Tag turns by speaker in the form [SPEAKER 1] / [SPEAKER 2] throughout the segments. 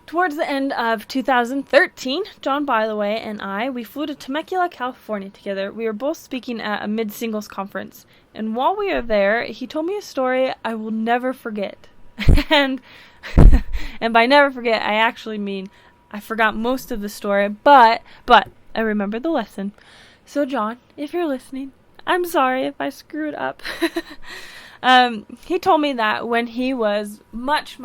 [SPEAKER 1] Towards the end of 2013, John Bylaway and we flew to Temecula, California together. We were both speaking at a mid-singles conference. And while we were there, he told me a story I will never forget. and and by never forget, I actually mean I forgot most of the story, but I remember the lesson. So John, if you're listening, I'm sorry if I screwed up. He told me that when he was much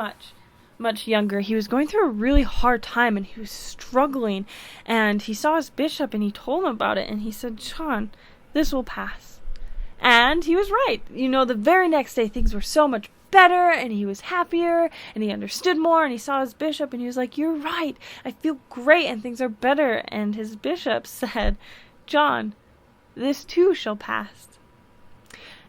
[SPEAKER 1] younger, he was going through a really hard time and he was struggling, and he saw his bishop and he told him about it, and he said, John, this will pass. And he was right. The very next day things were so much better and he was happier and he understood more, and he saw his bishop and he was like, you're right, I feel great and things are better. And his bishop said, John, this too shall pass.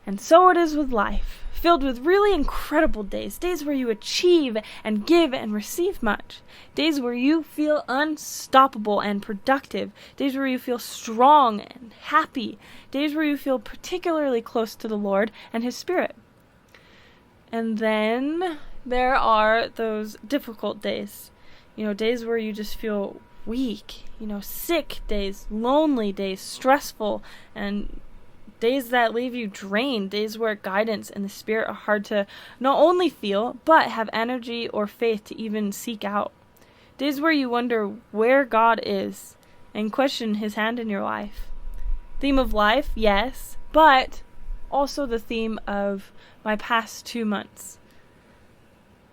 [SPEAKER 1] And so it is with life, filled with really incredible days where you achieve and give and receive much, days where you feel unstoppable and productive, days where you feel strong and happy, days where you feel particularly close to the Lord and His Spirit. And then there are those difficult days, days where you just feel weak, sick days, lonely days, stressful, and days that leave you drained, days where guidance and the Spirit are hard to not only feel, but have energy or faith to even seek out. Days where you wonder where God is and question His hand in your life. Theme of life, yes, but also the theme of my past 2 months.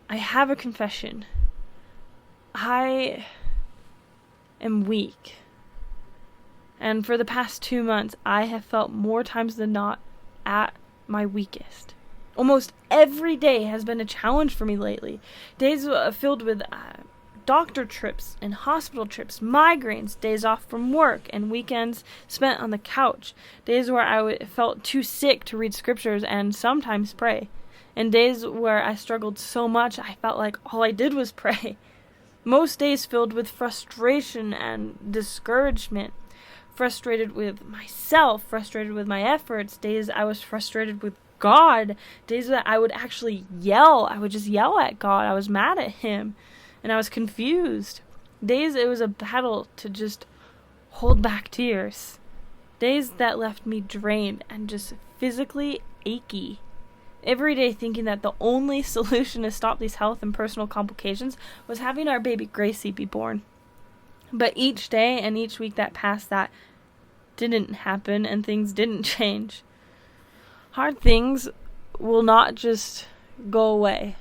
[SPEAKER 1] I have a confession. I am weak. And for the past 2 months, I have felt more times than not at my weakest. Almost every day has been a challenge for me lately. Days filled with doctor trips and hospital trips, migraines, days off from work, and weekends spent on the couch. Days where I felt too sick to read scriptures and sometimes pray. And days where I struggled so much I felt like all I did was pray. Most days filled with frustration and discouragement. Frustrated with myself, frustrated with my efforts, days I was frustrated with God, days that I would actually yell. I would just yell at God. I was mad at Him, and I was confused. Days it was a battle to just hold back tears. Days that left me drained and just physically achy. Every day thinking that the only solution to stop these health and personal complications was having our baby Gracie be born. But each day and each week that passed, that didn't happen and things didn't change. Hard things will not just go away.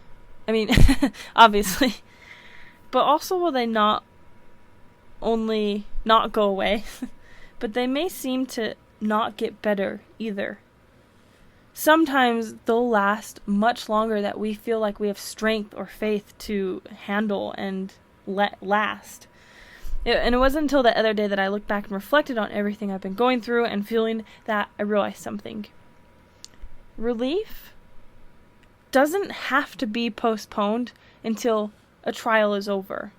[SPEAKER 1] I mean, obviously. But also will they not only not go away, but they may seem to not get better either. Sometimes they'll last much longer that we feel like we have strength or faith to handle and let last. And it wasn't until the other day that I looked back and reflected on everything I've been going through and feeling that I realized something. Relief doesn't have to be postponed until a trial is over,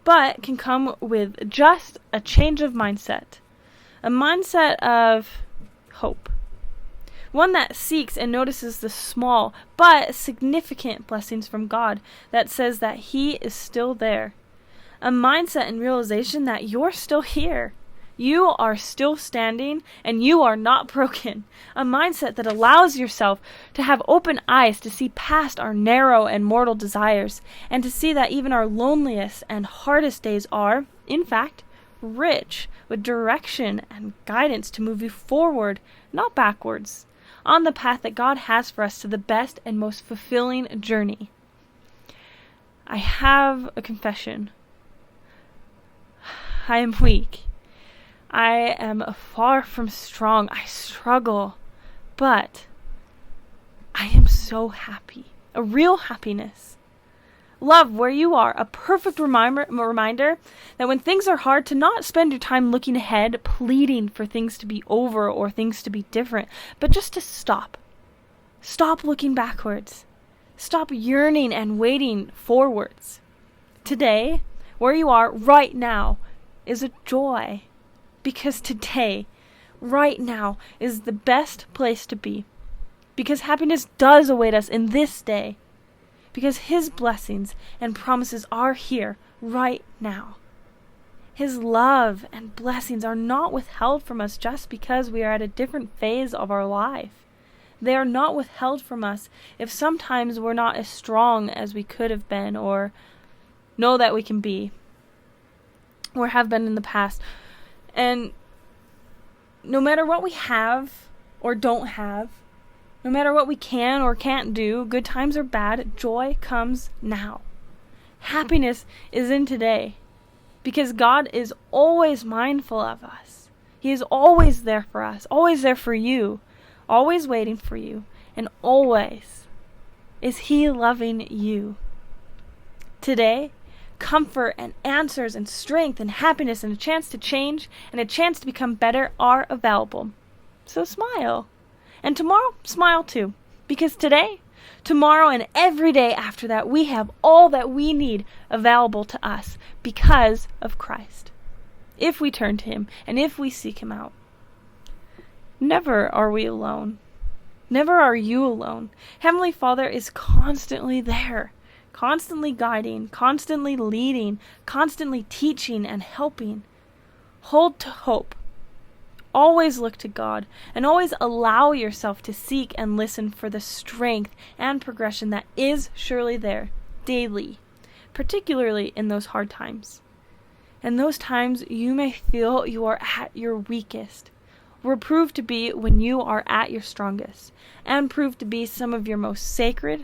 [SPEAKER 1] but can come with just a change of mindset. A mindset of hope. One that seeks and notices the small but significant blessings from God, that says that He is still there. A mindset and realization that you're still here. You are still standing and you are not broken. A mindset that allows yourself to have open eyes to see past our narrow and mortal desires, and to see that even our loneliest and hardest days are, in fact, rich with direction and guidance to move you forward, not backwards, on the path that God has for us to the best and most fulfilling journey. I have a confession. I am weak. I am far from strong. I struggle. But I am so happy. A real happiness. Love where you are. A perfect reminder that when things are hard, to not spend your time looking ahead, pleading for things to be over or things to be different, but just to stop. Stop looking backwards. Stop yearning and waiting forwards. Today, where you are right now, is a joy, because today, right now, is the best place to be, because happiness does await us in this day. because His blessings and promises are here right now. His love and blessings are not withheld from us just because we are at a different phase of our life. They are not withheld from us if sometimes we're not as strong as we could have been or know that we can be or have been in the past. And no matter what we have or don't have, no matter what we can or can't do, good times or bad, joy comes now. Happiness is in today because God is always mindful of us. He is always there for us, always there for you, always waiting for you, and always is He loving you. Today, comfort and answers and strength and happiness and a chance to change and a chance to become better are available. So smile. And tomorrow, smile too. Because today, tomorrow, and every day after that, we have all that we need available to us because of Christ. If we turn to Him and if we seek Him out. Never are we alone. Never are you alone. Heavenly Father is constantly there, constantly guiding, constantly leading, constantly teaching and helping. Hold to hope. Always look to God, and always allow yourself to seek and listen for the strength and progression that is surely there, daily, particularly in those hard times. And those times you may feel you are at your weakest, will prove to be when you are at your strongest, and prove to be some of your most sacred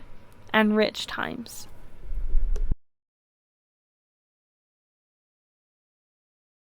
[SPEAKER 1] and rich times.